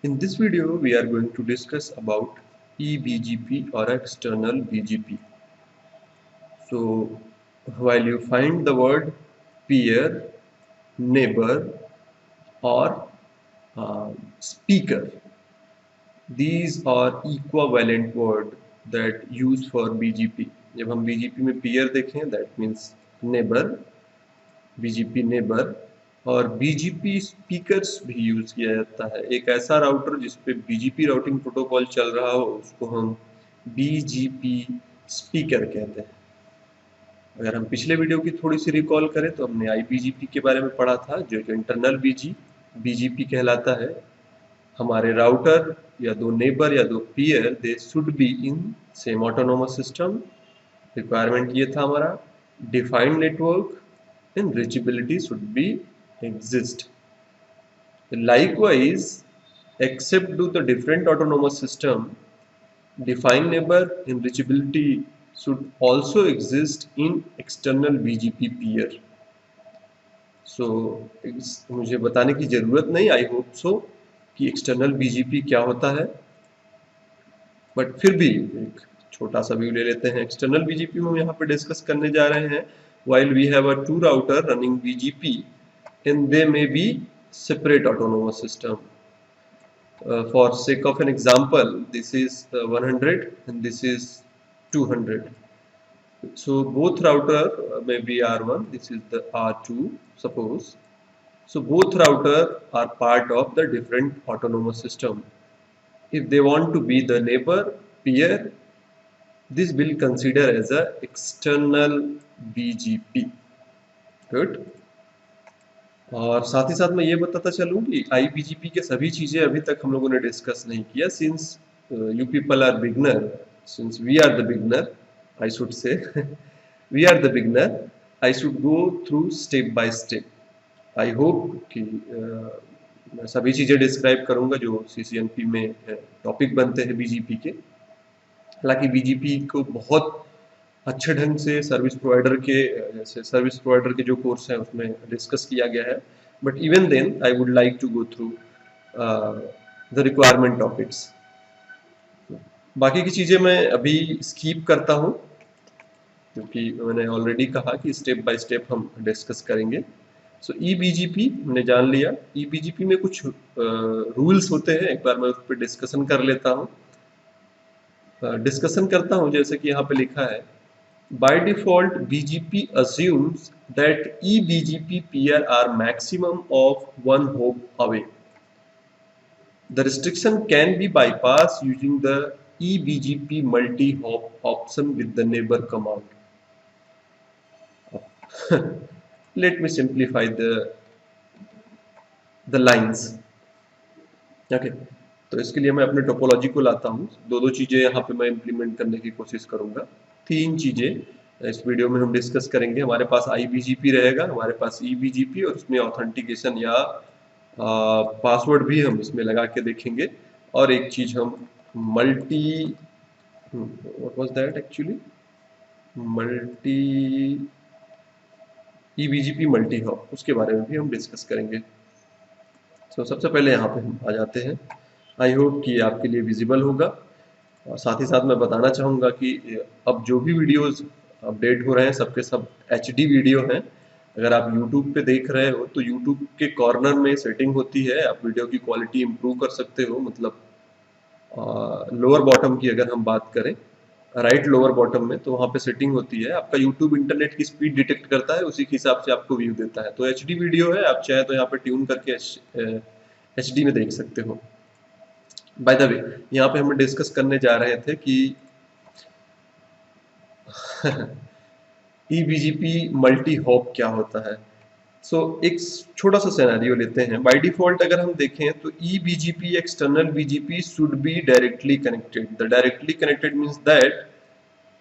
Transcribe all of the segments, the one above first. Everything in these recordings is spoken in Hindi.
In this video, we are going to discuss about eBGP or external BGP. So, while you find the word peer, neighbor, or speaker, these are equivalent word that used for BGP. जब हम BGP में peer देखें, that means neighbor, BGP neighbor, और BGP स्पीकर्स भी यूज किया जाता है। एक ऐसा राउटर जिसपे BGP राउटिंग प्रोटोकॉल चल रहा हो उसको हम BGP स्पीकर कहते हैं। अगर हम पिछले वीडियो की थोड़ी सी रिकॉल करें तो हमने IPGP के बारे में पढ़ा था, जो एक इंटरनल BGP कहलाता है। हमारे राउटर या दो नेबर या दो peer they should be in same autonomous system. Requirement ये था हमारा, defined network and reachability should be exist. Likewise, except to the different autonomous system, defined neighbor and reachability should also exist in external BGP peer. So मुझे बताने की जरूरत नहीं, आई होप सो, कि एक्सटर्नल BGP क्या होता है, बट फिर भी एक छोटा सा व्यू ले लेते हैं। एक्सटर्नल BGP में हम यहाँ पे डिस्कस करने जा रहे हैं while we have a two router running BGP and they may be separate autonomous system. For sake of an example, this is 100 and this is 200. So both router may be R1, this is the R2, suppose. So both router are part of the different autonomous system. If they want to be the neighbor peer, this will consider as a external BGP. Good. और साथ ही साथ मैं ये बताता चलूँ कि IBGP के सभी चीजें अभी तक हम लोगों ने डिस्कस नहीं किया, since you people are beginner, since we are the beginner, I should say we are the beginner, I should go through step by step. I hope कि मैं सभी चीजें डिस्क्राइब करूंगा जो CCNP में टॉपिक बनते हैं BGP के। हालांकि BGP को बहुत अच्छे ढंग से सर्विस प्रोवाइडर के, जैसे सर्विस प्रोवाइडर के जो कोर्स हैं उसमें डिस्कस किया गया है, but even then I would like to go through the requirement topics. बाकी की चीजें मैं अभी स्कीप करता हूं क्योंकि मैंने ऑलरेडी कहा कि स्टेप बाय स्टेप हम डिस्कस करेंगे। सो eBGP हमने जान लिया। eBGP में कुछ रूल्स होते हैं, एक बार मैं उस पर डिस्कशन कर लेता हूँ, डिस्कशन करता हूँ। जैसे कि यहाँ पे लिखा है, by default BGP assumes that eBGP peer are maximum of one hop away. The restriction can be bypassed using the eBGP multi-hop option with the neighbor command. Let me simplify the lines. Okay. तो इसके लिए मैं अपने टोपोलॉजी को लाता हूँ। दो चीजें यहाँ पे मैं इम्प्लीमेंट करने की कोशिश करूंगा। तीन चीजें इस वीडियो में हम डिस्कस करेंगे। हमारे पास IBGP रहेगा, हमारे पास eBGP, और उसमें ऑथेंटिकेशन या पासवर्ड भी हम इसमें लगा के देखेंगे। और एक चीज हम multi, what was that actually, multi eBGP multi hop, उसके बारे में भी हम डिस्कस करेंगे। तो सबसे पहले यहाँ पे हम आ जाते हैं। आई होप कि आपके लिए विजिबल होगा, और साथ ही साथ मैं बताना चाहूँगा कि अब जो भी वीडियोस अपडेट हो रहे हैं सबके सब HD वीडियो हैं। अगर आप YouTube पे देख रहे हो तो YouTube के कॉर्नर में सेटिंग होती है, आप वीडियो की क्वालिटी इम्प्रूव कर सकते हो। मतलब लोअर बॉटम की अगर हम बात करें, राइट लोअर बॉटम में, तो वहाँ पे सेटिंग होती है। आपका YouTube इंटरनेट की स्पीड डिटेक्ट करता है, उसी के हिसाब से आपको व्यू देता है। तो HD वीडियो है, आप चाहे तो यहाँ पे ट्यून करके HD में देख सकते हो। बाय द वे, यहाँ पे हम डिस्कस करने जा रहे थे कि eBGP मल्टी हॉप क्या होता है। सो एक छोटा सा सिनेरियो लेते हैं। बाय डिफॉल्ट अगर हम देखें तो eBGP external BGP should be directly connected. The directly connected means that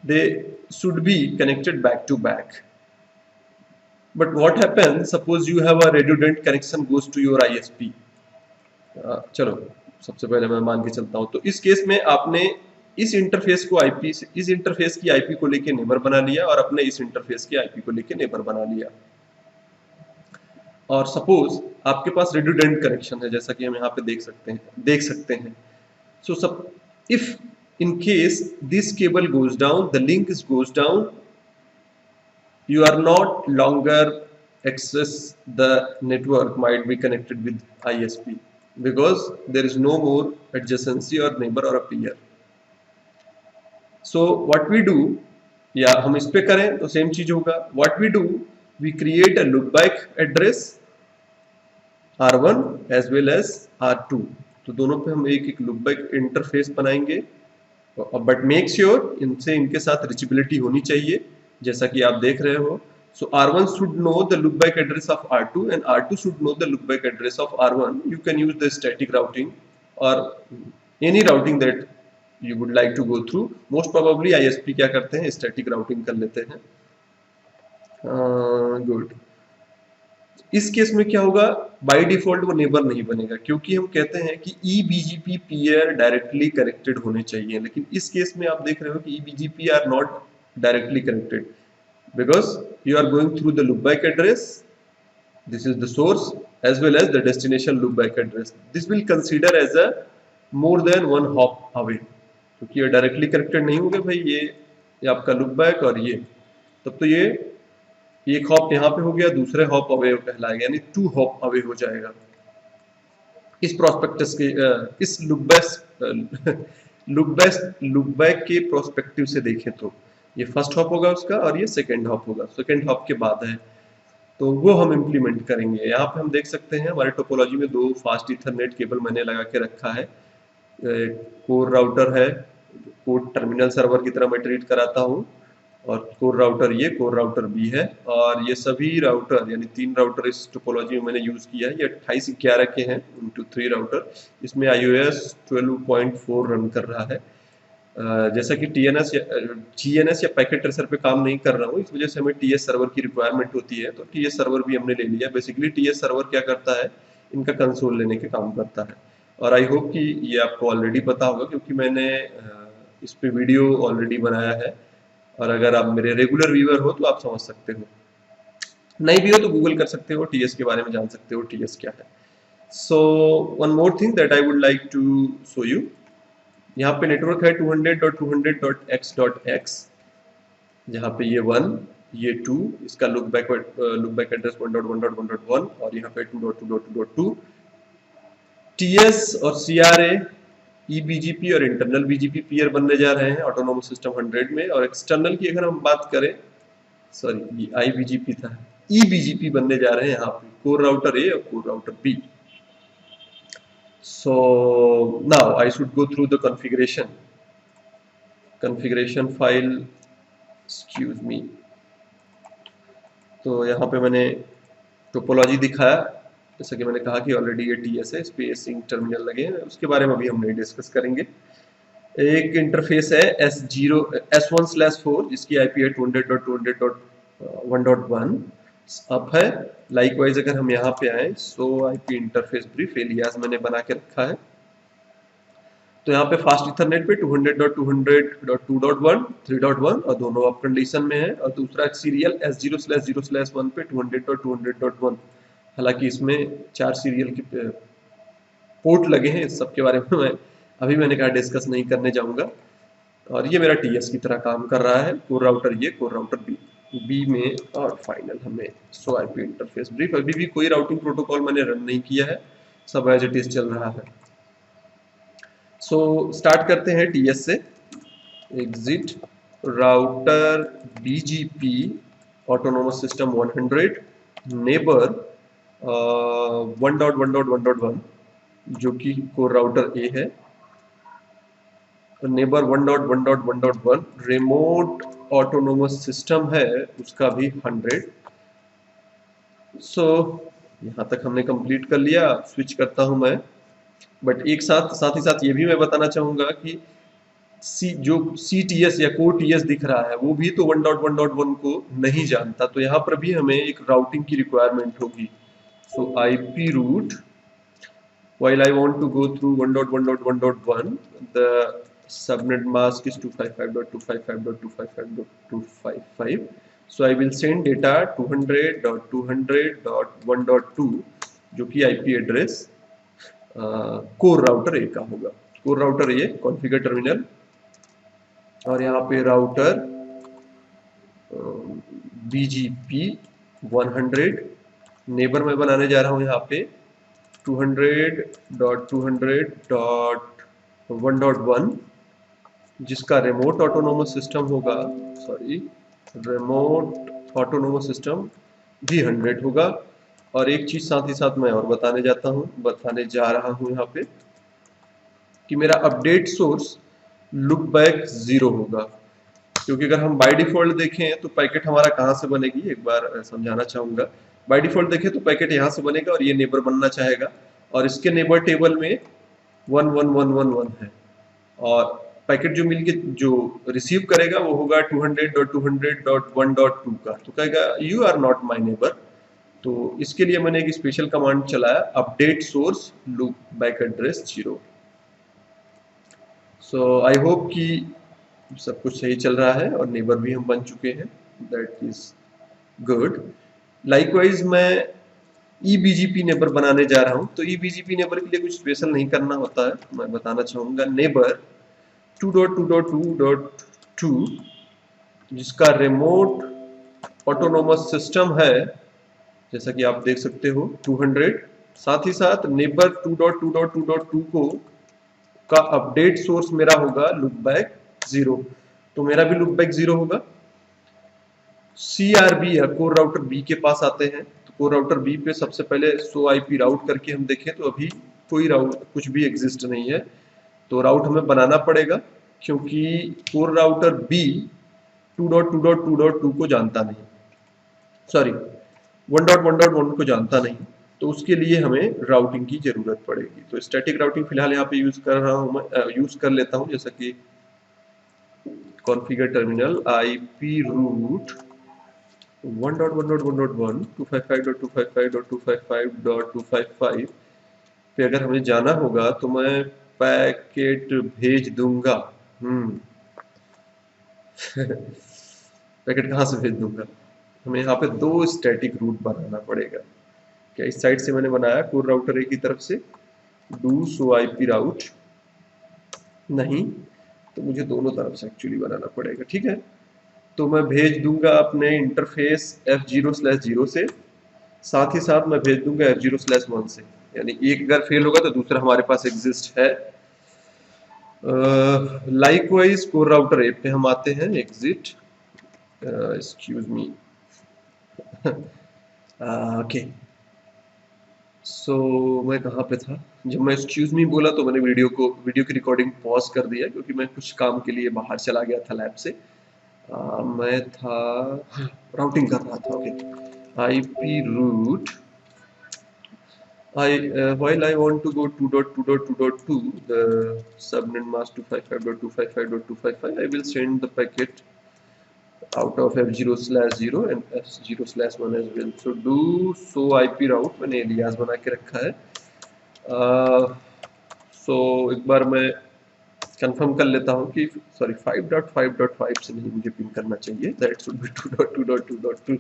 they should be connected back to back. But what happens, suppose you have a redundant connection goes to your ISP। चलो सबसे पहले मैं मान के चलता हूं, तो इस केस में आपने इस इंटरफेस को IP से, इस इंटरफेस की IP को लेके नेबर बना लिया, और अपने इस इंटरफेस की IP को लेके नेबर बना लिया। और सपोज आपके पास रिडंडेंट कनेक्शन है, जैसा कि हम यहाँ पे देख सकते हैं। सो सब if in case this cable goes down, the link is goes down, you are not longer access the network might be connected with ISP because there is no more adjacency or neighbor or a peer. So what we do, या हम इस पे करें तो सेम चीज होगा. What we do, we create a loopback address R1 as well as R2. तो दोनों पे हम एक एक लुपबैक इंटरफेस बनाएंगे, बट मेक श्योर इनके साथ रिचेबिलिटी होनी चाहिए, जैसा कि आप देख रहे हो. So R1 should know the loopback address of R2 and R2 should know the loopback address of R1. You can use the static routing or any routing that you would like to go through. Most probably ISP क्या करते हैं, static routing कर लेते हैं. Good. इस केस में क्या होगा, बाय डिफॉल्ट वो नेबर नहीं बनेगा, क्योंकि हम कहते हैं कि EBGP peer डायरेक्टली कनेक्टेड होने चाहिए, लेकिन इस केस में आप देख रहे हो कि EBGP are not directly connected because you are going through the loopback address. This is the source as well as the destination loopback address. This will consider as a more than one hop away, क्योंकि ये डायरेक्टली कनेक्टेड नहीं होंगे भाई, ये आपका loopback और ये, तब तो ये एक हॉप यहाँ पे हो गया, दूसरे हॉप अवे कहलाएगा, यानी 2 हॉप अवे हो जाएगा. इस प्रोस्पेक्टस के इस लुपबैक के प्रोस्पेक्टिव से देखें तो ये फर्स्ट हॉप होगा उसका और ये सेकंड हॉप होगा, सेकंड हॉप के बाद है, तो वो हम इम्प्लीमेंट करेंगे. यहाँ पे हम देख सकते हैं हमारे टोपोलॉजी में 2 फास्ट ईथरनेट केबल मैंने लगा के रखा है. कोर राउटर है, कोर टर्मिनल सर्वर की तरह मैं ट्रीट कराता हूँ, और कोर राउटर ये, कोर राउटर बी है, और ये सभी राउटर यानी 3 राउटर इस टोपोलॉजी में मैंने यूज किया है. ये 2811 के हैं इनटू 3 राउटर. इसमें iOS 12.4 रन कर रहा है. जैसा कि TNS या GNS या पैकेट ट्रेसर पे काम नहीं कर रहा हूँ, इस वजह से हमें TS सर्वर की रिक्वायरमेंट होती है, तो TS सर्वर भी हमने ले लिया. बेसिकली TS सर्वर क्या करता है, इनका कंसोल लेने के काम करता है, और आई होप कि ये आपको ऑलरेडी पता होगा, क्योंकि मैंने इस पे वीडियो ऑलरेडी बनाया है, और अगर आप मेरे रेगुलर व्यूअर हो तो आप समझ सकते हो, नहीं भी हो तो गूगल कर सकते हो, TS के बारे में जान सकते हो TS क्या है. So one more thing that I would like to show you. यहाँ पे नेटवर्क है 200.200.x.x, जहाँ पे ये 1, ये 2, इसका लुकबैक एड्रेस 1.1.1.1, और यहाँ पे 2.2.2.2. TS और CRA EBGP और इंटरनल BGP पीयर बनने जा रहे हैं ऑटोनोमस सिस्टम 100 में, और एक्सटर्नल की अगर हम बात करें, सॉरी ये IBGP था, EBGP बनने जा रहे हैं यहाँ पे, कोर राउटर A और core router B. So now I should go through the configuration file. Excuse me. तो यहाँ पे मैंने टोपोलॉजी दिखाया, जैसा कि मैंने कहा कि ऑलरेडी ये TS है, इस पे सिंक टर्मिनल लगे हैं, उसके बारे में अभी हम नहीं डिस्कस करेंगे. एक इंटरफेस है S1/4 जिसकी IP है 200.200.1.1 अब है. लाइकवाइज अगर हम यहाँ पे आए, सो IP इंटरफेस ब्रीफ एलियास मैंने बना के रखा है. तो यहाँ पे फास्ट इथरनेट पे 200.200.2.1 3.1 और दोनों अप कंडीशन में है, और दूसरा सीरियल S0/0/1 पे 200.200.1. हालांकि इसमें 4 सीरियल के पोर्ट लगे हैं, इस सब के बारे में मैंने कहा डिस्कस नहीं करने जाऊंगा. और ये मेरा TS की तरह काम कर रहा है, कोर राउटर ये, कोर राउटर बी में, और फाइनल हमें सो IP इंटरफेस ब्रीफ. अभी भी कोई राउटिंग प्रोटोकॉल मैंने रन नहीं किया है, सब एज इट इज चल रहा है. सो स्टार्ट करते हैं TS से. Exit router BGP autonomous system 100 neighbour 1.1.1.1 जो कि कोर राउटर A है, नेबर 1.1.1.1 रिमोट ऑटोनोमस सिस्टम है उसका भी 100. सो यहाँ तक हमने कंप्लीट कर लिया. स्विच करता हूँ मैं, बट एक साथ ही साथ ये भी मैं बताना चाहूंगा कि जो CTS या कोर TS दिख रहा है वो भी तो 1.1.1 को नहीं जानता, तो यहाँ पर भी हमें एक राउटिंग की रिक्वायरमेंट होगी. सो IP route, while I want to go through 1.1.1.1, the subnet mask is 255.255.255.255. So I will send data 200.200.1.2 जो कि आईपी एड्रेस कोर राउटर ए का होगा। कोर राउटर ए कॉन्फ़िगर टर्मिनल, और यहाँ पे राउटर BGP 100, नेबर मैं बनाने जा रहा हूँ यहाँ पे 200.200.1.1 जिसका रिमोट ऑटोनोमस सिस्टम होगा, रिमोट ऑटोनोमस सिस्टम भी 100 होगा। और एक चीज साथ ही साथ मैं और बताने जा रहा हूँ यहाँ पे कि मेरा अपडेट सोर्स लुक बैक 0 होगा, क्योंकि अगर हम बाय डिफॉल्ट देखें तो पैकेट हमारा कहाँ से बनेगी, एक बार समझाना चाहूंगा। बाय डिफॉल्ट देखें तो पैकेट यहाँ से बनेगा और ये नेबर बनना चाहेगा, और इसके नेबर टेबल में 11111 है, और पैकेट जो रिसीव करेगा वो होगा 200.200.1.2 का, तो कहेगा you are not my neighbour. तो इसके लिए मैंने एक स्पेशल कमांड चलाया, update source loopback address 0। So I hope कि सब कुछ सही चल रहा है और नेबर भी हम बन चुके हैं, दैट इज गुड। लाइकवाइज मैं eBGP नेबर बनाने जा रहा हूं, तो eBGP नेबर के लिए कुछ स्पेशल नहीं करना होता है, मैं बताना चाहूंगा। नेबर 2.2.2.2 जिसका रिमोट ऑटोनोमस सिस्टम है, जैसा कि आप देख सकते हो 200, साथ ही साथ नेबर 2.2.2.2 को का अपडेट सोर्स मेरा होगा लुक बैक 0, तो मेरा भी लुक बैक 0 होगा। CRB या कोर राउटर बी के पास आते हैं, तो कोर राउटर बी पे सबसे पहले सो आईपी राउट करके हम देखें तो अभी कोई राउट कुछ भी एग्जिस्ट नहीं है, तो राउट हमें बनाना पड़ेगा, क्योंकि कोर राउटर बी 2.2.2.2 को जानता नहीं, सॉरी 1.1.1 को जानता नहीं, तो उसके लिए हमें राउटिंग की जरूरत पड़ेगी। तो स्टैटिक राउटिंग फिलहाल यहाँ पे यूज कर रहा हूँ मैं, यूज कर लेता हूँ, जैसा कि कॉन्फ़िगर टर्मिनल IP रूट 1.1.1.1 255.255.255.255 पे अगर हमें जाना होगा तो मैं पैकेट भेज दूंगा। पैकेट कहाँ से भेज दूंगा, हमें यहाँ पे 2 स्टैटिक रूट बनाना पड़ेगा। क्या इस साइड से मैंने बनाया कोर राउटर ए की तरफ से डू सो आईपी राउट, नहीं, तो मुझे दोनों तरफ से एक्चुअली बनाना पड़ेगा, ठीक है। तो मैं भेज दूंगा अपने इंटरफेस F0/0 से, साथ ही साथ मैं भेज दूंगा F0/1 से, यानी एक अगर फेल होगा तो दूसरा हमारे पास एग्जिस्ट है। लाइकवाइज कोर राउटर ए पे हम आते हैं, एग्जिट, एक्सक्यूज मी, ओके। सो मैं कहाँ पे था, जब मैं एक्सक्यूज मी बोला तो मैंने वीडियो की रिकॉर्डिंग पॉज कर दिया, क्योंकि मैं कुछ काम के लिए बाहर चला गया था लैब से। मैं था राउटिंग कर रहा था, okay. IP root while I want to go 2.2.2.2 the subnet mask 255.255.255 I will send the packet out of F0/0 and F0/1 as well. So do so IP route मैंने एलियास बना के रखा है। so एक बार मैं कंफर्म कर लेता हूँ कि सॉरी 5.5.5 से नहीं मुझे पिन करना चाहिए, दैट शुड बी 2.2.2.2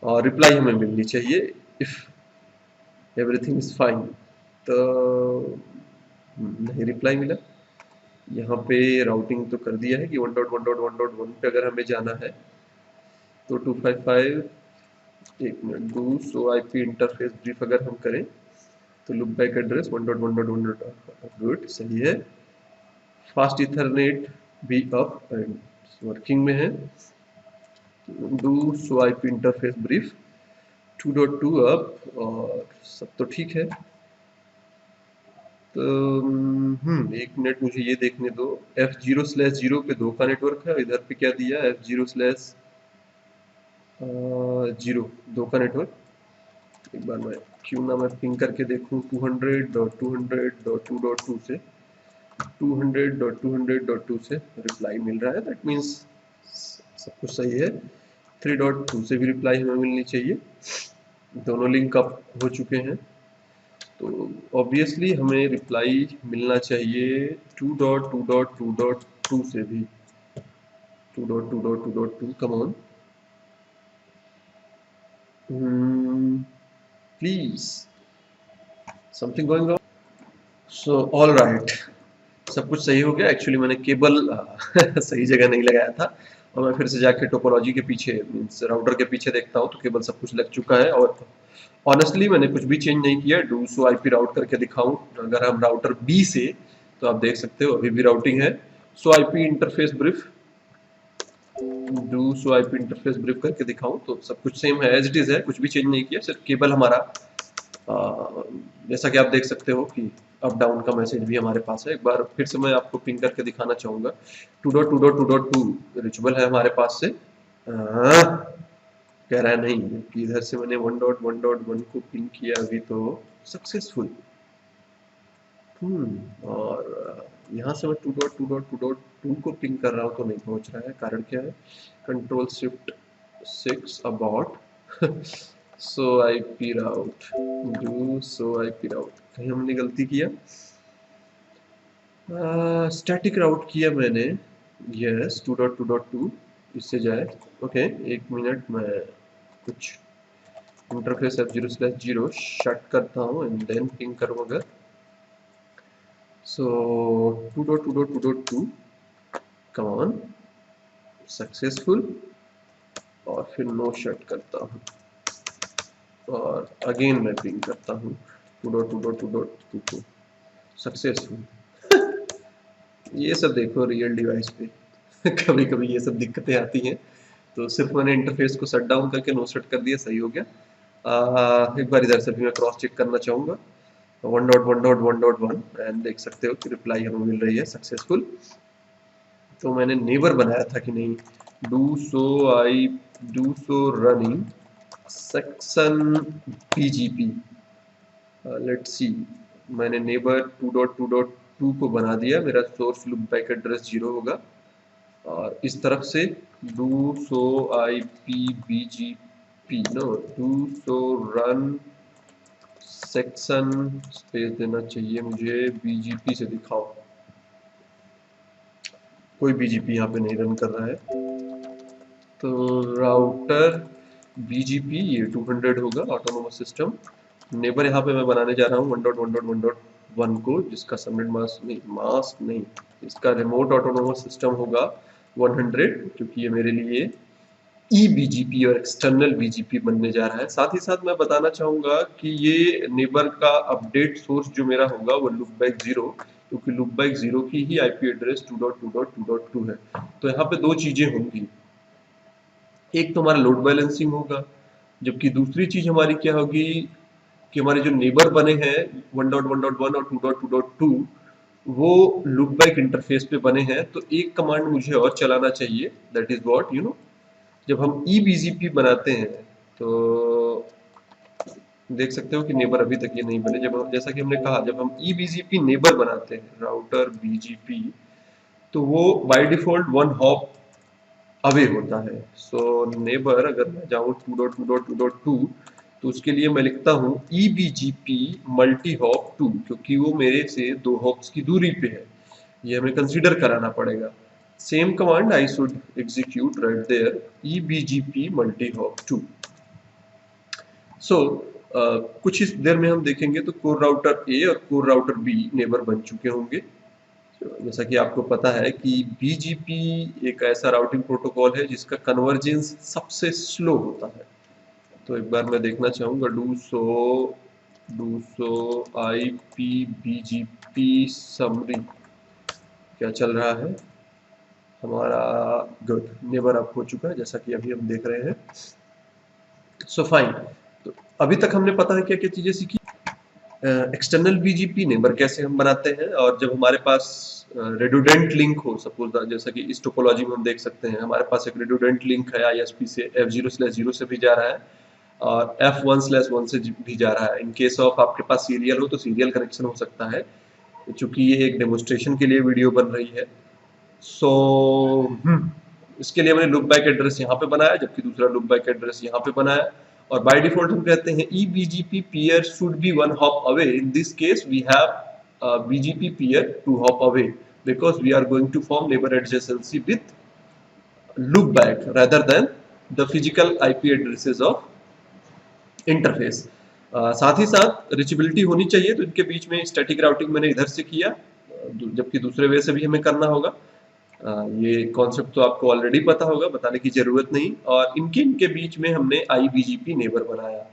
और रिप्लाई हमें मिलनी चाहिए इफ एवरीथिंग इज फाइन। तो नहीं रिप्लाई मिला, यहाँ पे राउटिंग तो कर दिया है कि 1.1.1.1 पे अगर हमें जाना है तो 255, एक minute, do show IP interface brief अगर हम करें तो लुक बैक एड्रेस 1.1.1. गुड, सही है। फास्ट इथरनेट भी अप एंड वर्किंग में है। Do show IP interface brief 2.2 up और सब तो ठीक है। तो एक मिनट मुझे ये देखने दो, F0/0 पे 2 का नेटवर्क है, इधर पे क्या दिया F0/0 2 का नेटवर्क। एक बार मैं क्यों ना मैं पिंग करके देखूं 200.200.2.2 से 200.200.2 से रिप्लाई मिल रहा है, दैट मीन्स सब कुछ सही है। 3.2 से भी रिप्लाई हमें मिलनी चाहिए, दोनों लिंक अप हो चुके हैं, तो ऑब्वियसली हमें रिप्लाई मिलना चाहिए 2.2.2.2 से भी। 2.2.2.2, come on. Please, something going wrong. So all right, सब कुछ सही हो गया। एक्चुअली मैंने केबल सही जगह नहीं लगाया था, और मैं फिर से जाके टोपोलॉजी के पीछे मीन्स राउटर के पीछे देखता हूँ तो केबल सब कुछ लग चुका है। और ऑनेस्टली मैंने कुछ भी चेंज नहीं किया। डू सो आईपी राउट करके दिखाऊं, अगर हम राउटर बी से, तो आप देख सकते हो अभी भी राउटिंग है। सो IP interface brief, do show IP interface brief करके दिखाऊं तो सब कुछ सेम है, एज इट इज है, कुछ भी चेंज नहीं किया। सिर्फ केबल हमारा जैसा कि आप देख सकते हो कि अप डाउन का मैसेज भी हमारे पास है। एक बार फिर से मैं आपको पिंग करके दिखाना चाहूंगा। 2.2.2.2 रिचुअल है हमारे पास से। कह रहा है नहीं कि इधर से मैंने 1.1.1 को पिंग किया अभी तो सक्सेसफुल। और यहाँ से मैं 2.2.2.2 को पिंग कर रहा हूँ तो नहीं पहुंच रहा है। कारण क्या है? Control shift 6 about so IP route, do show IP route. कहीं हमने गलती किया? स्टैटिक राउट किया मैंने, यस 2.2.2। इससे जाए ओके। एक मिनट, मैं कुछ इंटरफेस F0/0 शट करता हूँ एंड देन पिंग करूँगा। सो 2.2.2.2 कम ऑन, सक्सेसफुल। और फिर नो शट करता हूँ और अगेन मैं पिंग करता हूँ 2.2.2.2 सक्सेसफुल। ये सब देखो रियल डिवाइस पे कभी कभी ये सब दिक्कतें आती हैं, तो सिर्फ मैंने इंटरफेस को शट डाउन करके नो शट कर दिया, सही हो गया। एक बार इधर से भी मैं क्रॉस चेक करना चाहूँगा 1.1.1.1 एंड देख सकते हो कि रिप्लाई हमें मिल रही है सक्सेसफुल। तो मैंने नेबर बनाया था कि नहीं, do show running section BGP, let's see. मैंने नेबर 2.2.2 को बना दिया, मेरा सोर्स लूप बैक एड्रेस 0 होगा। और इस तरफ से do show IP BGP, no do show run section, space देना चाहिए मुझे, बीजीपी से दिखाओ। कोई बीजीपी यहाँ पे नहीं रन कर रहा है, तो राउटर बीजीपी ये 200 होगा ऑटोनोमस सिस्टम। नेबर यहाँ पे मैं बनाने जा रहा हूँ 1.1.1.1 को, जिसका सबनेट मास्क नहीं, इसका रिमोट ऑटोनोमस सिस्टम होगा 100, क्योंकि ये मेरे लिए ई बीजीपी और एक्सटर्नल बीजीपी बनने जा रहा है। साथ ही साथ मैं बताना चाहूंगा कि ये नेबर का अपडेट सोर्स जो मेरा होगा वो लूपबैक 0, क्योंकि लूपबैक 0 की ही आईपी एड्रेस 2.2.2.2 है। तो यहाँ पे दो चीजें होंगी, एक तो हमारा लोड बैलेंसिंग होगा, जबकि दूसरी चीज हमारी क्या होगी कि हमारे जो नेबर बने हैं 1.1.1 और 2.2.2 वो लूपबैक इंटरफेस पे बने हैं। तो एक कमांड मुझे और चलाना चाहिए, that is what you know, जब हम eBGP बनाते हैं तो देख सकते हो कि नेबर अभी तक ये नहीं बने। जब जैसा कि हमने कहा, जब हम eBGP नेबर बनाते हैं राउटर BGP, तो वो बाय डिफॉल्ट 1 हॉप अवे होता है। सो नेबर अगर मैं जाऊँ 2.2.2.2 तो उसके लिए मैं लिखता हूँ eBGP मल्टी हॉप 2, क्योंकि वो मेरे से 2 हॉप्स की दूरी पे है, ये हमें कंसीडर कराना पड़ेगा। Same command I should execute right there, eBGP multi hop 2। So कुछ इस देर में हम देखेंगे तो कोर राउटर ए और कोर राउटर बी नेबर बन चुके होंगे। जैसा कि आपको पता है कि BGP एक ऐसा राउटिंग प्रोटोकॉल है जिसका कन्वर्जेंस सबसे स्लो होता है। तो एक बार मैं देखना चाहूँगा do show IP BGP summary क्या चल रहा है हमारा। गुड, नेबर अप हो चुका है जैसा कि अभी हम देख रहे हैं। सो फाइन, तो अभी तक हमने पता है क्या क्या चीजें सीखी। एक्सटर्नल बीजीपी नेबर कैसे हम बनाते हैं, और जब हमारे पास रेडुडेंट लिंक हो, सपोज जैसा कि इस टोपोलॉजी में हम देख सकते हैं हमारे पास एक रेडुडेंट लिंक है ISP से, F0/0 से भी जा रहा है और F1/1 से भी जा रहा है। इन केस ऑफ आपके पास सीरियल हो तो सीरियल कनेक्शन हो सकता है, चूंकि ये एक डेमोस्ट्रेशन के लिए वीडियो बन रही है। सो इसके लिए मैंने लूप बैक एड्रेस यहाँ पे बनाया, जबकि दूसरा लूप बैक एड्रेस यहाँ पे बनाया। और बाय डिफॉल्ट हम कहते हैं eBGP peer should be 1 hop away. In this case we have BGP peer 2 hop away because we are going to form neighbor adjacency with loop back rather than the physical IP addresses of interface. साथ ही साथ रिचेबिलिटी होनी चाहिए, तो इनके बीच में स्टैटिक राउटिंग मैंने इधर से किया, जबकि दूसरे वे से भी हमें करना होगा। ये कॉन्सेप्ट तो आपको ऑलरेडी पता होगा, बताने की जरूरत नहीं। और इनके बीच में हमने IBGP नेबर बनाया,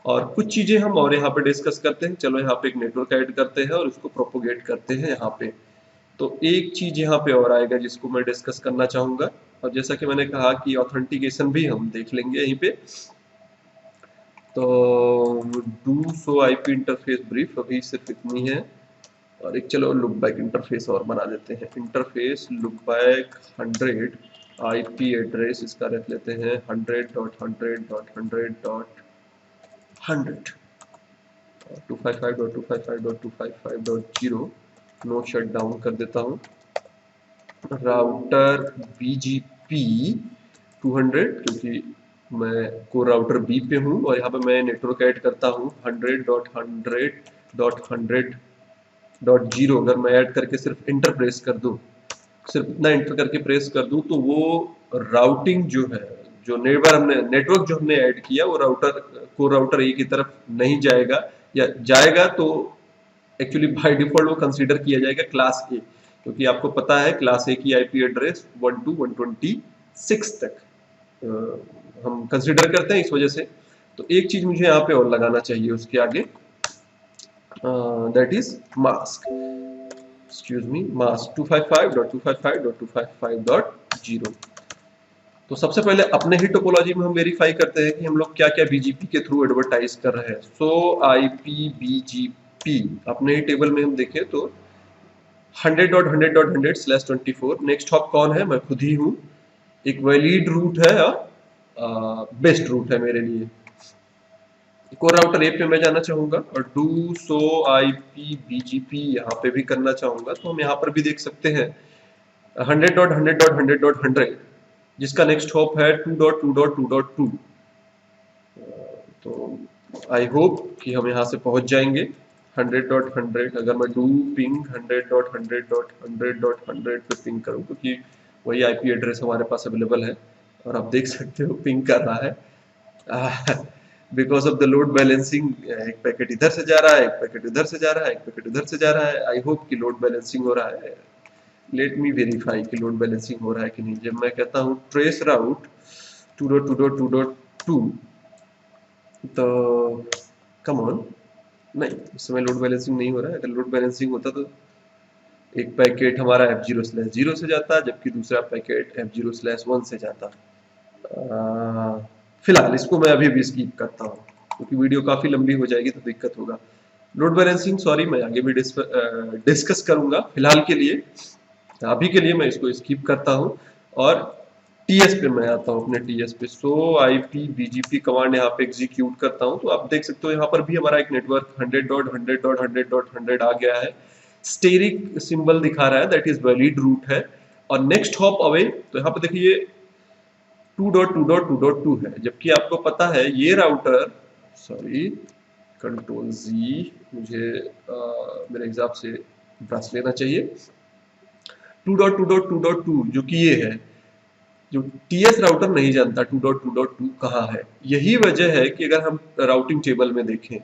और कुछ चीजें हम और यहाँ पे डिस्कस करते हैं। चलो यहाँ पे एक नेटवर्क ऐड करते हैं और उसको प्रोपोगेट करते हैं यहाँ पे। तो एक चीज यहाँ पे और आएगा जिसको मैं डिस्कस करना चाहूंगा, और जैसा कि मैंने कहा कि ऑथेंटिकेशन भी हम देख लेंगे यहीं पे। तो do so IP interface brief अभी सिर्फ इतनी है, और एक चलो लुक बैक इंटरफेस और बना देते हैं। Interface look back 100 IP address इसका रख लेते हैं 100.100.100.100 255.255.255.0 नो शट डाउन कर देता हूँ। राउटर BGP 200, क्योंकि मैं को राउटर B पे हूँ, और यहाँ पे मैं नेटवर्क ऐड करता हूँ 100.100.100.0। अगर मैं ऐड करके सिर्फ इंटर प्रेस कर दूँ, सिर्फ इतना इंटर करके प्रेस कर दूँ, तो वो राउटिंग जो है, जो नेटवर्क जो हमने ऐड किया, वो राउटर A की तरफ नहीं जाएगा, या जाएगा तो एक्चुअली बाय डिफॉल्ट वो कंसीडर किया जाएगा क्लास A, क्योंकि आपको पता है क्लास A की IP एड्रेस 1 to 126 तक हम कंसीडर करते हैं, इस वजह से। तो एक चीज मुझे यहाँ पे और लगाना चाहिए उसके आगे, that is mask, excuse me, mask 255.255.255.0। तो सबसे पहले अपने ही टोपोलॉजी में हम वेरीफाई करते हैं कि हम लोग क्या क्या BGP के थ्रू एडवर्टाइज कर रहे हैं। सो IP BGP अपने ही टेबल में हम देखें तो 100.100.100/24। नेक्स्ट हॉप कौन है? मैं खुद ही हूँ। एक वैलिड रूट है, बेस्ट रूट है मेरे लिए। कोर राउटर A पे मैं जाना चाहूंगा, और डू सो IP BGP यहाँ पे भी करना चाहूंगा। तो हम यहाँ पर भी देख सकते हैं 100.100.100.100, जिसका नेक्स्ट हॉप है 2.2.2.2। तो आई होप कि हम यहाँ से पहुंच जाएंगे 100.100। अगर मैं डू पिंग 100.100.100.100 पे पिंग करूँ, क्योंकि वही IP एड्रेस हमारे पास अवेलेबल है, और आप देख सकते हो पिंग कर रहा है। Because of the load balancing, एक पैकेट इधर से जा रहा है, एक पैकेट इधर से जा रहा है, एक पैकेट इधर से जा रहा है। आई होप कि लोड बैलेंसिंग हो रहा है। लेट मी वेरीफाई कि लोड बैलेंसिंग हो रहा है कि नहीं। जब मैं कहता हूँ ट्रेस राउट 2.2.2.2, तो कम ऑन, नहीं, इस समय लोड बैलेंसिंग नहीं हो रहा है। अगर लोड बैलेंसिंग होता तो एक पैकेट हमारा F0/0 से जाता, जबकि दूसरा पैकेट F0/1 से जाता। फिलहाल इसको मैं अभी भी स्किप करता हूँ, क्योंकि वीडियो काफी लंबी हो जाएगी तो दिक्कत होगा। लोड बैलेंसिंग सॉरी मैं आगे भी डिस्कस करूंगा। फिलहाल के लिए, अभी के लिए मैं इसको स्किप करता हूँ, और TS पे मैं आता हूँ, अपने TS पे। सो IP BGP कमांड यहाँ पे एग्जीक्यूट करता हूँ, तो आप देख सकते हो यहाँ पर भी हमारा एक नेटवर्क 100.100.100.100 आ गया है। स्टेरिक सिंबल दिखा रहा है, दैट इज वैलिड रूट है। और नेक्स्ट हॉप अवे, तो यहाँ पे देखिए 2.2.2.2 है, जबकि आपको पता है ये राउटर, सॉरी कंट्रोल Z, मुझे मेरे हिसाब से ब्रश लेना चाहिए। 2.2.2.2 जो कि ये है, जो TS राउटर नहीं जानता 2.2.2 कहाँ है। यही वजह है कि अगर हम राउटिंग टेबल में देखें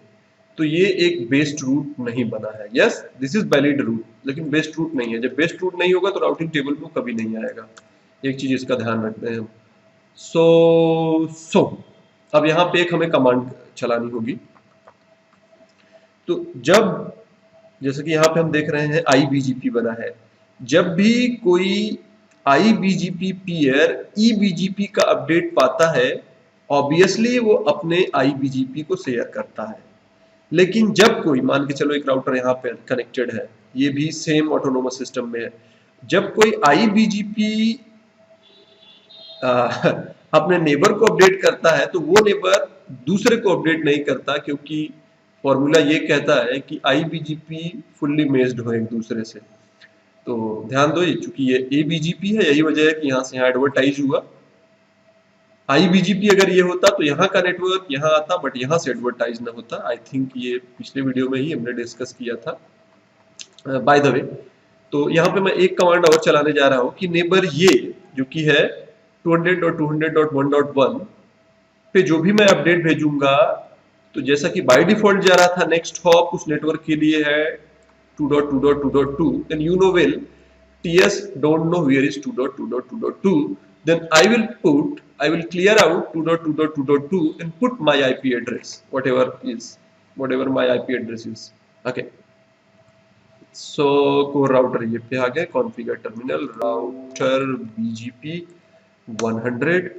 तो ये एक बेस्ड रूट नहीं बना है। Yes, this is valid route, लेकिन बेस्ड रूट नहीं है। जब बेस्ड रूट नहीं होगा तो राउटिंग टेबल में कभी नहीं आएगा। एक चीज इसका ध्यान रखते हैं हम। सो अब यहाँ पे एक हमें कमांड चलानी होगी। तो जब, जैसे कि यहाँ पे हम देख रहे हैं IBGP बना है, जब भी कोई IBGP पीयर EBGP का अपडेट पाता है, ऑब्वियसली वो अपने IBGP को शेयर करता है। लेकिन जब कोई, मान के चलो एक राउटर यहाँ पे कनेक्टेड है, ये भी सेम ऑटोनोमस सिस्टम में है, जब कोई IBGP अपने नेबर को अपडेट करता है, तो वो नेबर दूसरे को अपडेट नहीं करता, क्योंकि फॉर्मूला ये कहता है कि IBGP फुल्ली मेज्ड हो एक दूसरे से। तो ध्यान दो, चूंकि ये ABGP है, यही वजह है कि यहाँ से यहाँ एडवर्टाइज हुआ। IBGP अगर ये होता तो यहाँ का नेटवर्क यहाँ आता, बट यहाँ से एडवर्टाइज ना होता। आई थिंक ये पिछले वीडियो में ही हमने डिस्कस किया था, बाय द वे। तो यहाँ पे मैं एक कमांड और चलाने जा रहा हूँ कि नेबर ये जो कि है 200.200.1.1 पे जो भी मैं अपडेट भेजूंगा, तो जैसा कि बाय डिफॉल्ट जा रहा था नेक्स्ट हॉप उस नेटवर्क के लिए है 2.2.2.2, then you know well TS don't know where is 2.2.2.2, then I will clear out 2.2.2.2 and put my IP address, whatever my IP address is. Okay, so core router ये पे आ गए, configure terminal router BGP 100,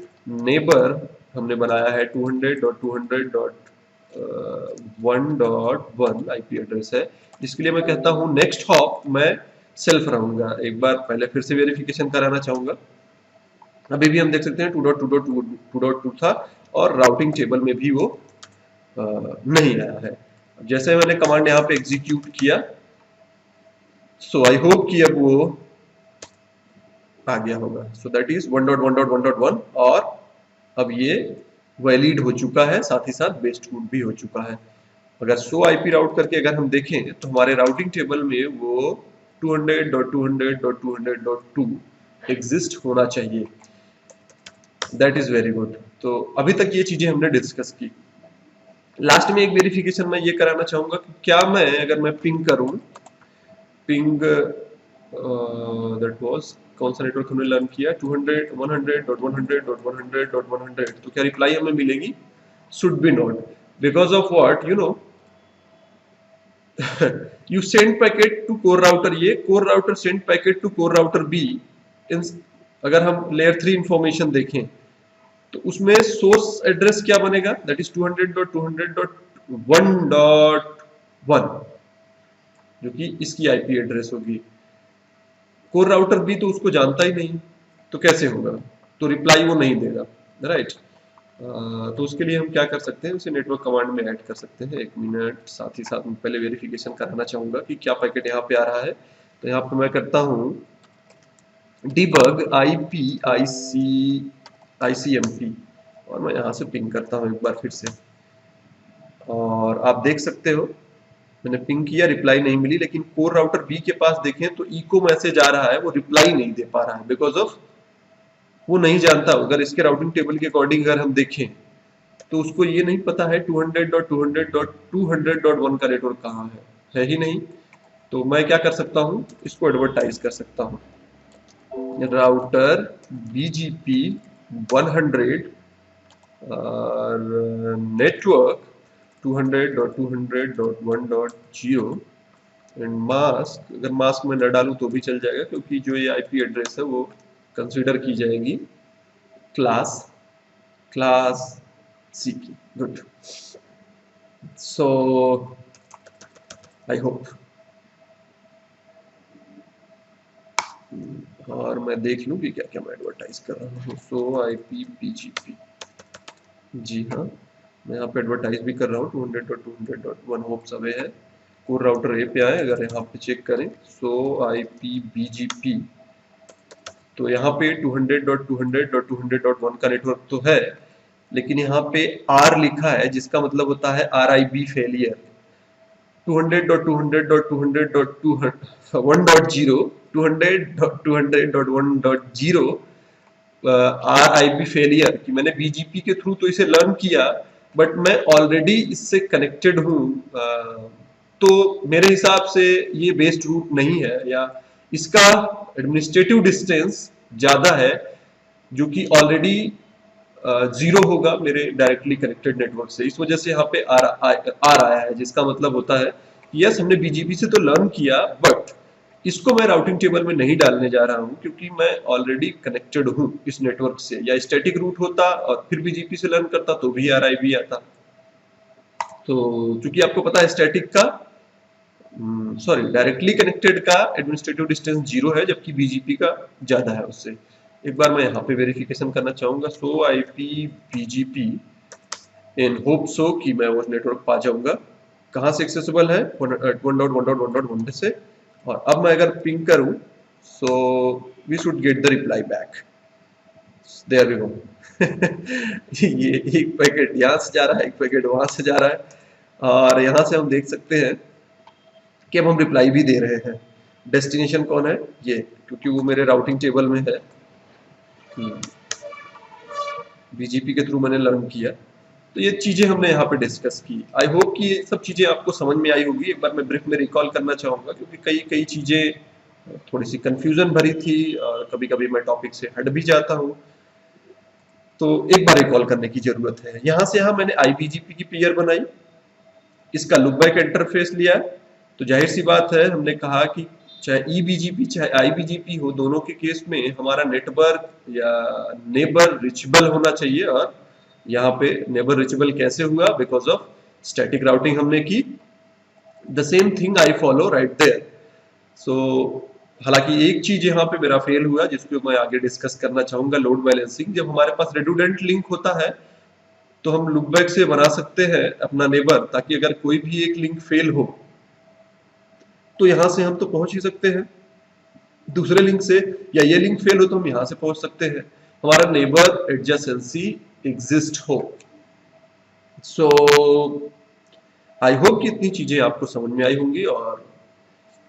neighbour हमने बनाया है 200.200.1.1 आईपी एड्रेस है, जिसके लिए मैं कहता हूं नेक्स्ट हॉप मैं सेल्फ रहूंगा। एक बार पहले फिर से वेरिफिकेशन कराना चाहूंगा। अभी भी हम देख सकते हैं 2.2.2 था और राउटिंग टेबल में भी वो नहीं आया है। जैसे मैंने कमांड यहाँ पे एग्जीक्यूट किया, सो आई होप कि अब वो आ गया होगा। सो दैट इज 1.1.1.1 और अब ये वैलिड हो चुका है, साथ ही साथ बेस्ड रूट भी हो चुका है। अगर शो आईपी राउट करके अगर हम देखें तो हमारे राउटिंग टेबल में वो 200.200.200.2 एग्जिस्ट होना चाहिए। That is very good. तो अभी तक ये चीजें हमने डिस्कस की। लास्ट में एक वेरिफिकेशन मैं ये कराना चाहूंगा कि क्या मैं अगर मैं पिंग करूं, पिंग दैट वाज कौन सा नेटवर्क हमने लर्न किया 200.100.100.100.100, तो क्या रिप्लाई हमें मिलेगी? Should be not, because of what, you know, you send packet to core router A, core router send packet to core router B। अगर हम layer 3 इंफॉर्मेशन देखें तो उसमें सोर्स एड्रेस क्या बनेगा? दैट इज 200.200.1.1, जो कि इसकी आईपी एड्रेस होगी। कोर राउटर भी तो उसको जानता ही नहीं, तो कैसे होगा? तो रिप्लाई वो नहीं देगा, राइट। तो उसके लिए हम क्या कर सकते हैं, उसे नेटवर्क कमांड में ऐड कर सकते हैं। एक मिनट, साथ ही साथ मैं पहले वेरिफिकेशन कराना चाहूंगा कि क्या पैकेट यहाँ पे आ रहा है। तो यहाँ पे मैं करता हूँ डिबग ICMP और मैं यहाँ से पिंग करता हूँ एक बार फिर से, और आप देख सकते हो मैंने पिंग किया, रिप्लाई नहीं मिली। लेकिन कोर राउटर बी के पास देखें तो इको मैसेज आ रहा है, वो रिप्लाई नहीं दे पा रहा है, बिकॉज ऑफ वो नहीं जानता। अगर इसके राउटिंग टेबल के अकॉर्डिंग अगर हम देखें तो उसको ये नहीं पता है 200.200.200.1 का नेटवर्क कहाँ है ही नहीं। तो मैं क्या कर सकता हूँ, इसको एडवर्टाइज कर सकता हूँ, राउटर BGP 100 और नेटवर्क 200.200.1.0 एंड मास्क। अगर मास्क में न डालूं तो भी चल जाएगा, क्योंकि जो ये आईपी एड्रेस है वो कंसीडर की जाएगी क्लास सी की। गुड, सो आई होप, और मैं देख लूं कि क्या क्या मैं एडवर्टाइज कर रहा हूँ। सो आईपी BGP, जी हाँ, मैं यहाँ पे एडवर्टाइज भी कर रहा हूँ 200.200.1 होप्स अवे है। कोर राउटर ए पे आए, अगर यहाँ पे चेक करें सो आईपी BGP, तो यहाँ पे 200.200.200.1 का नेटवर्क तो है, लेकिन यहाँ पे R लिखा है, जिसका मतलब होता है RIB फेलियर। 200.200.200.1.0 200.200.1.0 RIB फेलियर कि मैंने BGP के थ्रू तो इसे लर्न किया, बट मैं ऑलरेडी इससे कनेक्टेड हूँ, तो मेरे हिसाब से ये बेस्ड रूट नहीं है, या इसका एडमिनिस्ट्रेटिव डिस्टेंस ज्यादा है, जो कि ऑलरेडी जीरो होगा मेरे डायरेक्टली कनेक्टेड नेटवर्क से। इस वजह से यहाँ पे आर आया है, जिसका मतलब होता है कि यस हमने BGP से तो लर्न किया, बट इसको मैं राउटिंग टेबल में नहीं डालने जा रहा हूँ, क्योंकि मैं ऑलरेडी कनेक्टेड हूँ इस नेटवर्क से। या स्टैटिक रूट होता और फिर BGP से लर्न करता तो भी RIB आता। तो चूंकि आपको पता है स्टैटिक का सॉरी डायरेक्टली कनेक्टेड का एडमिनिस्ट्रेटिव डिस्टेंस 0 है, जबकि BGP का ज्यादा है उससे। एक बार मैं यहाँ पे वेरिफिकेशन करना चाहूंगा, सो IP BGP in hope so कि मैं वो नेटवर्क पा जाऊंगा। कहाँ से एक्सेसिबल है? 1.1.1.1 से। और अब मैं अगर पिंग करूं so we should get the reply back. There we go. ये एक पैकेट यहाँ से जा रहा है, एक पैकेट वहां से जा रहा है, और यहाँ से हम देख सकते हैं कि अब हम रिप्लाई भी दे रहे हैं। डेस्टिनेशन कौन है? ये, क्योंकि वो मेरे राउटिंग टेबल में है। बीजीपी के थ्रू मैंने लर्न किया। तो ये चीजें हमने यहाँ पे डिस्कस की। आई होप कि ये सब चीजें आपको समझ में आई होगी। एक बार मैं ब्रीफ में रिकॉल करना चाहूंगा, क्योंकि कई कई चीजें थोड़ी सी कंफ्यूजन भरी थी और कभी कभी मैं टॉपिक से हट भी जाता हूँ, तो एक बार रिकॉल करने की जरूरत है। यहाँ से यहाँ मैंने आईबीजीपी की पेयर बनाई, इसका लुक बैक इंटरफेस लिया। तो जाहिर सी बात है, हमने कहा कि चाहे ईबीजीपी चाहे आईबीजीपी हो, दोनों के केस में हमारा नेटवर्क या नेबर रिचेबल होना चाहिए। और यहाँ पे नेबर रिचेबल कैसे हुआ? बिकॉज ऑफ स्टैटिक राउटिंग हमने की। The same thing I follow right there. So हालांकि एक चीज यहाँ पे मेरा फेल हुआ, जिसको मैं आगे डिस्कस करना चाहूंगा, लोड बैलेंसिंग। जब हमारे पास रेडुडेंट लिंक होता है तो हम लुकबैक से बना सकते हैं अपना नेबर, ताकि अगर कोई भी एक लिंक फेल हो तो यहां से हम तो पहुंच ही सकते हैं दूसरे लिंक से, या ये लिंक फेल हो तो हम यहां से पहुंच सकते हैं, हमारा नेबर एडजेसेंसी एग्जिस्ट हो। सो आई होप कि इतनी चीजें आपको समझ में आई होंगी, और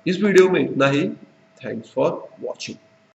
इस वीडियो में इतना ही। Thanks for watching.